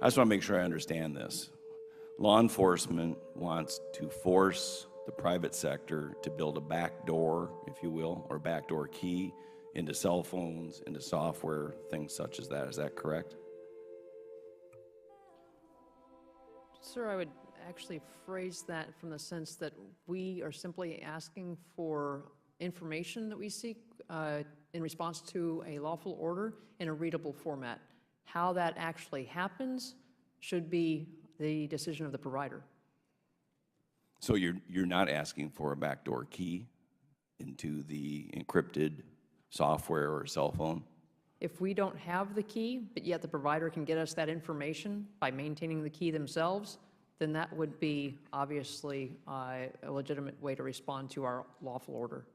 I just want to make sure I understand this. Law enforcement wants to force the private sector to build a back door, if you will, or backdoor key into cell phones, into software, things such as that. Is that correct? Sir, I would actually phrase that from the sense that we are simply asking for information that we seek in response to a lawful order in a readable format. How that actually happens should be the decision of the provider. So you're not asking for a backdoor key into the encrypted software or cell phone? If we don't have the key, but yet the provider can get us that information by maintaining the key themselves, then that would be obviously a legitimate way to respond to our lawful order.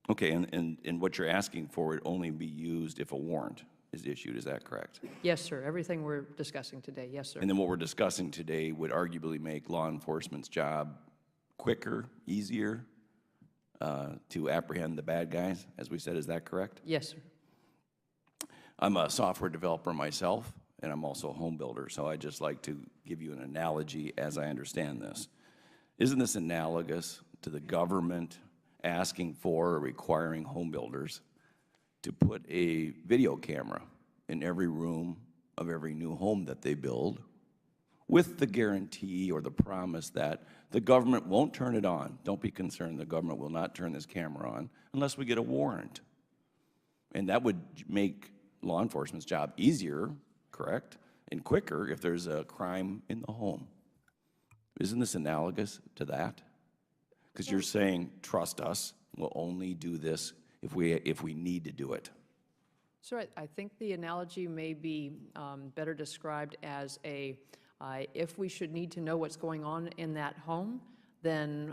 Okay, and what you're asking for would only be used if a warrant is issued, is that correct? Yes, sir. Everything we're discussing today, yes, sir. And then what we're discussing today would arguably make law enforcement's job quicker, easier to apprehend the bad guys, as we said, is that correct? Yes, sir. I'm a software developer myself, and I'm also a home builder, so I'd just like to give you an analogy as I understand this. Isn't this analogous to the government asking for or requiring home builders to put a video camera in every room of every new home that they build with the guarantee or the promise that the government won't turn it on? Don't be concerned, the government will not turn this camera on unless we get a warrant. And that would make law enforcement's job easier, correct, and quicker if there's a crime in the home. Isn't this analogous to that? Because you're saying, trust us, we'll only do this if we need to do it. Sir, I think the analogy may be better described as if we should need to know what's going on in that home, then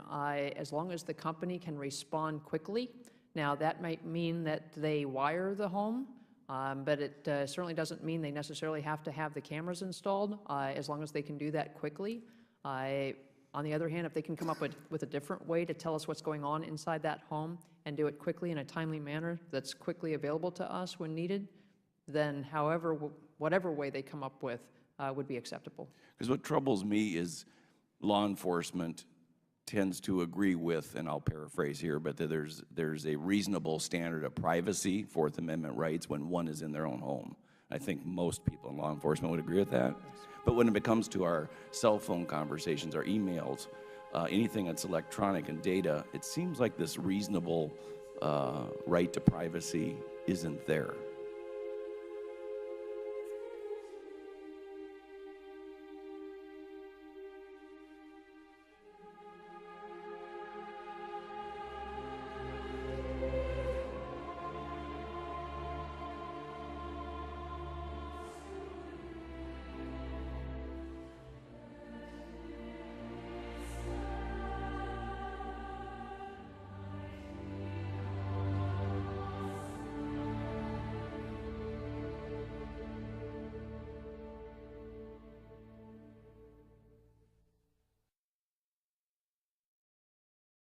as long as the company can respond quickly. Now, that might mean that they wire the home, but it certainly doesn't mean they necessarily have to have the cameras installed, as long as they can do that quickly. On the other hand, if they can come up with a different way to tell us what's going on inside that home and do it quickly in a timely manner that's quickly available to us when needed, then whatever way they come up with would be acceptable. Because what troubles me is law enforcement tends to agree with, and I'll paraphrase here, but that there's a reasonable standard of privacy, Fourth Amendment rights, when one is in their own home. I think most people in law enforcement would agree with that. But when it comes to our cell phone conversations, our emails, anything that's electronic and data, it seems like this reasonable right to privacy isn't there.